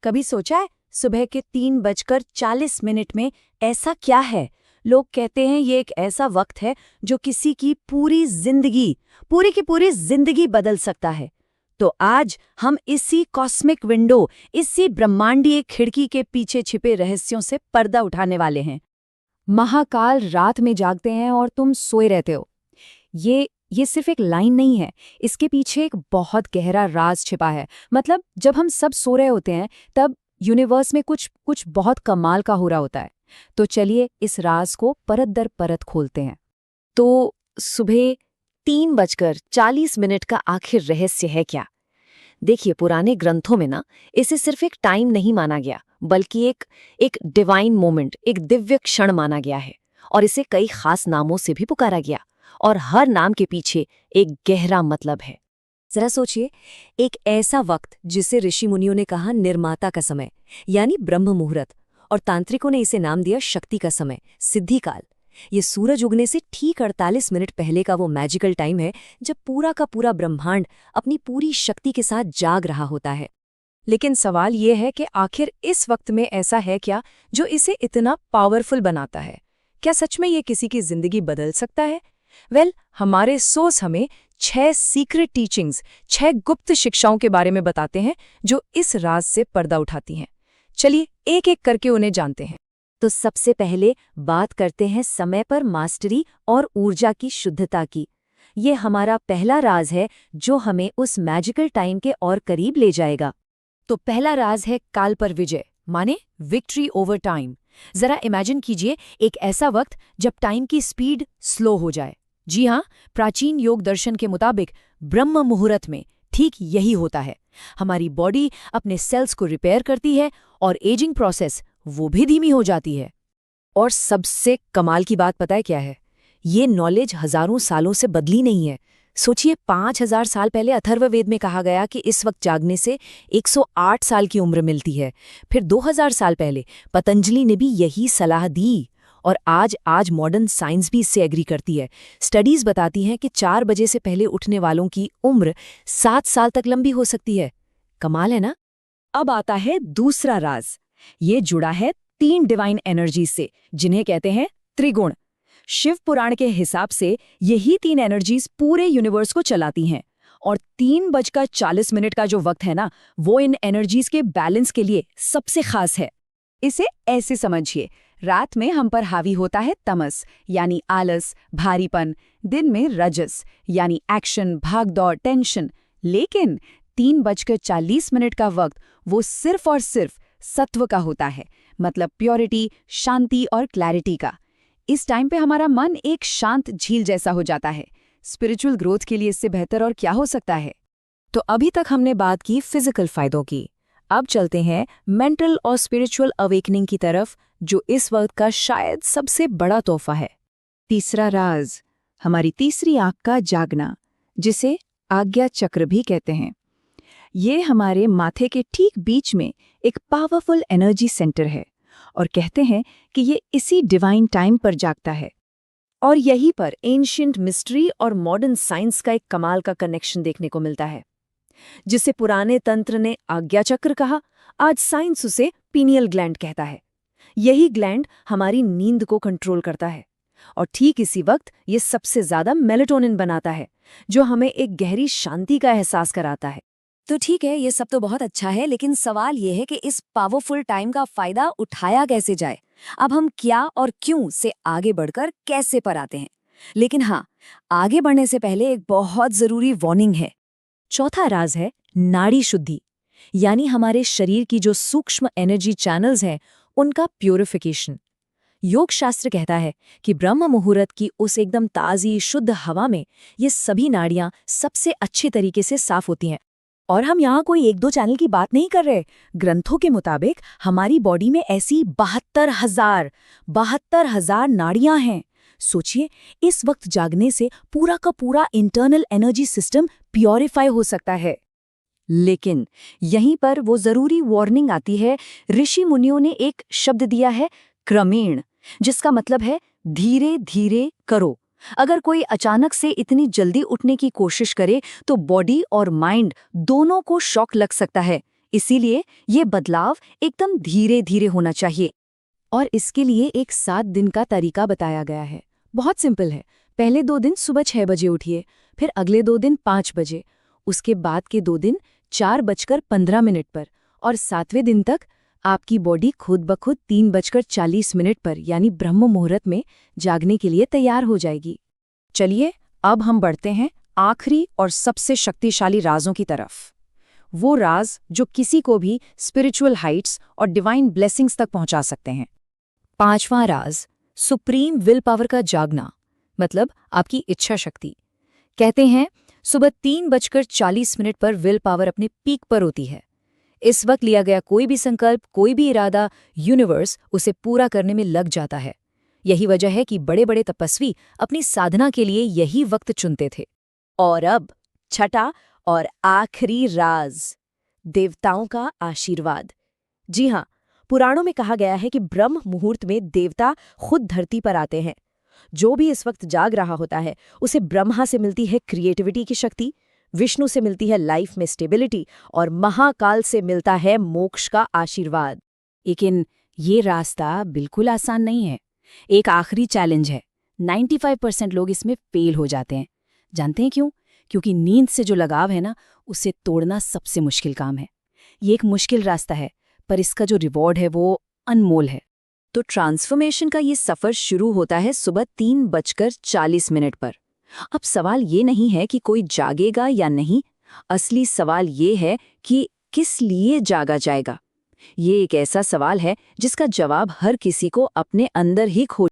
कभी सोचा है सुबह के 3:40 में ऐसा क्या है? लोग कहते हैं ये एक ऐसा वक्त है जो किसी की पूरी की पूरी जिंदगी बदल सकता है। तो आज हम इसी कॉस्मिक विंडो, इसी ब्रह्मांडीय खिड़की के पीछे छिपे रहस्यों से पर्दा उठाने वाले हैं। महाकाल रात में जागते हैं और तुम सोए रहते हो। ये सिर्फ एक लाइन नहीं है, इसके पीछे एक बहुत गहरा राज छिपा है। मतलब जब हम सब सो रहे होते हैं तब यूनिवर्स में कुछ बहुत कमाल का हो रहा होता है। तो चलिए इस राज को परत दर परत खोलते हैं। तो सुबह 3:40 का आखिर रहस्य है क्या? देखिए, पुराने ग्रंथों में ना इसे सिर्फ एक टाइम नहीं माना गया, बल्कि एक डिवाइन मोमेंट, एक दिव्य क्षण माना गया है। और इसे कई खास नामों से भी पुकारा गया, और हर नाम के पीछे एक गहरा मतलब है। जरा सोचिए, एक ऐसा वक्त जिसे ऋषि मुनियों ने कहा निर्माता का समय, यानी ब्रह्म मुहूर्त, और तांत्रिकों ने इसे नाम दिया शक्ति का समय, सिद्धि काल। ये सूरज उगने से ठीक 48 मिनट पहले का वो मैजिकल टाइम है जब पूरा का पूरा ब्रह्मांड अपनी पूरी शक्ति के साथ जाग रहा होता है। लेकिन सवाल ये है कि आखिर इस वक्त में ऐसा है क्या जो इसे इतना पावरफुल बनाता है? क्या सच में ये किसी की जिंदगी बदल सकता है? हमारे सोर्स हमें 6 सीक्रेट टीचिंग्स, 6 गुप्त शिक्षाओं के बारे में बताते हैं जो इस राज से पर्दा उठाती हैं। चलिए एक एक करके उन्हें जानते हैं। तो सबसे पहले बात करते हैं समय पर मास्टरी और ऊर्जा की शुद्धता की। ये हमारा पहला राज है जो हमें उस मैजिकल टाइम के और करीब ले जाएगा। तो पहला राज है काल पर विजय, माने विक्ट्री ओवर टाइम। जरा इमेजिन कीजिए एक ऐसा वक्त जब टाइम की स्पीड स्लो हो जाए। जी हाँ, प्राचीन योग दर्शन के मुताबिक ब्रह्म मुहूर्त में ठीक यही होता है। हमारी बॉडी अपने सेल्स को रिपेयर करती है और एजिंग प्रोसेस वो भी धीमी हो जाती है। और सबसे कमाल की बात पता है क्या है? ये नॉलेज हजारों सालों से बदली नहीं है। सोचिए, 5000 साल पहले अथर्ववेद में कहा गया कि इस वक्त जागने से 108 साल की उम्र मिलती है। फिर 2000 साल पहले पतंजलि ने भी यही सलाह दी, और आज मॉडर्न साइंस भी इससे एग्री करती है। स्टडीज बताती हैं कि 4 बजे से पहले उठने वालों की उम्र 7 साल तक लंबी हो सकती है। कमाल है ना? अब आता है दूसरा राज। ये जुड़ा है 3 डिवाइन एनर्जी से, जिन्हें कहते हैं त्रिगुण। शिव पुराण के हिसाब से यही 3 एनर्जीज पूरे यूनिवर्स को चलाती हैं, और 3:40 का जो वक्त है ना, वो इन एनर्जीज के बैलेंस के लिए सबसे खास है। इसे ऐसे समझिए, रात में हम पर हावी होता है तमस, यानी आलस, भारीपन। दिन में रजस, यानी एक्शन, भागदौड़, टेंशन। लेकिन 3:40 का वक्त वो सिर्फ और सिर्फ सत्व का होता है, मतलब प्योरिटी, शांति और क्लैरिटी का। इस टाइम पे हमारा मन एक शांत झील जैसा हो जाता है। स्पिरिचुअल ग्रोथ के लिए इससे बेहतर और क्या हो सकता है? तो अभी तक हमने बात की फिजिकल फायदों की। अब चलते हैं मेंटल और स्पिरिचुअल अवेकनिंग की तरफ, जो इस वक्त का शायद सबसे बड़ा तोहफा है। तीसरा राज, हमारी तीसरी आंख का जागना, जिसे आज्ञा चक्र भी कहते हैं। ये हमारे माथे के ठीक बीच में एक पावरफुल एनर्जी सेंटर है, और कहते हैं कि ये इसी डिवाइन टाइम पर जागता है। और यहीं पर एंशिएंट मिस्ट्री और मॉडर्न साइंस का एक कमाल का कनेक्शन देखने को मिलता है। जिसे पुराने तंत्र ने आज्ञा चक्र कहा, आज साइंस उसे पीनियल ग्लैंड कहता है। यही ग्लैंड हमारी नींद को कंट्रोल करता है, और ठीक इसी वक्त ये सबसे ज्यादा मेलेटोनिन बनाता है, जो हमें एक गहरी शांति का एहसास कराता है। तो ठीक है, ये सब तो बहुत अच्छा है, लेकिन सवाल ये है कि इस पावरफुल टाइम का फायदा उठाया कैसे जाए। अब हम क्या और क्यों से आगे बढ़कर कैसे पर आते हैं। लेकिन हाँ, आगे बढ़ने से पहले एक बहुत जरूरी वार्निंग है। चौथा राज है नाड़ी शुद्धि, यानी हमारे शरीर की जो सूक्ष्म एनर्जी चैनल्स हैं, उनका प्यूरिफिकेशन। योग शास्त्र कहता है कि ब्रह्म मुहूर्त की उस एकदम ताज़ी शुद्ध हवा में ये सभी नाड़ियां सबसे अच्छे तरीके से साफ होती हैं। और हम यहाँ कोई 1-2 चैनल की बात नहीं कर रहे। ग्रंथों के मुताबिक हमारी बॉडी में ऐसी 72,000 नाड़ियां हैं। सोचिए, इस वक्त जागने से पूरा का पूरा इंटरनल एनर्जी सिस्टम प्योरीफाई हो सकता है। लेकिन यहीं पर वो जरूरी वार्निंग आती है। ऋषि मुनियों ने एक शब्द दिया है, क्रमेण, जिसका मतलब है धीरे धीरे करो। अगर कोई अचानक से इतनी जल्दी उठने की कोशिश करे तो बॉडी और माइंड दोनों को शॉक लग सकता है। इसीलिए ये बदलाव एकदम धीरे धीरे होना चाहिए। और इसके लिए एक 7 दिन का तरीका बताया गया है। बहुत सिंपल है। पहले 2 दिन सुबह 6 बजे उठिए, फिर अगले 2 दिन 5 बजे, उसके बाद के 2 दिन 4:15 पर, और 7वें दिन तक आपकी बॉडी खुद ब खुद 3:40 पर यानी ब्रह्म मुहूर्त में जागने के लिए तैयार हो जाएगी। चलिए अब हम बढ़ते हैं आखिरी और सबसे शक्तिशाली राजों की तरफ। वो राज जो किसी को भी स्पिरिचुअल हाइट्स और डिवाइन ब्लेसिंग्स तक पहुंचा सकते हैं। 5वां राज, सुप्रीम विल पावर का जागना, मतलब आपकी इच्छा शक्ति। कहते हैं सुबह 3:40 पर विल पावर अपने पीक पर होती है। इस वक्त लिया गया कोई भी संकल्प, कोई भी इरादा, यूनिवर्स उसे पूरा करने में लग जाता है। यही वजह है कि बड़े बड़े तपस्वी अपनी साधना के लिए यही वक्त चुनते थे। और अब छठा और आखिरी राज, देवताओं का आशीर्वाद। जी हाँ, पुराणों में कहा गया है कि ब्रह्म मुहूर्त में देवता खुद धरती पर आते हैं। जो भी इस वक्त जाग रहा होता है उसे ब्रह्मा से मिलती है क्रिएटिविटी की शक्ति, विष्णु से मिलती है लाइफ में स्टेबिलिटी, और महाकाल से मिलता है मोक्ष का आशीर्वाद। लेकिन ये रास्ता बिल्कुल आसान नहीं है। एक आखिरी चैलेंज है। 95% लोग इसमें फेल हो जाते हैं। जानते हैं क्यों? क्योंकि नींद से जो लगाव है ना, उसे तोड़ना सबसे मुश्किल काम है। ये एक मुश्किल रास्ता है, पर इसका जो रिवॉर्ड है वो अनमोल है। तो ट्रांसफॉर्मेशन का ये सफर शुरू होता है सुबह 3:40 पर। अब सवाल ये नहीं है कि कोई जागेगा या नहीं, असली सवाल ये है कि किस लिए जागा जाएगा। ये एक ऐसा सवाल है जिसका जवाब हर किसी को अपने अंदर ही खोज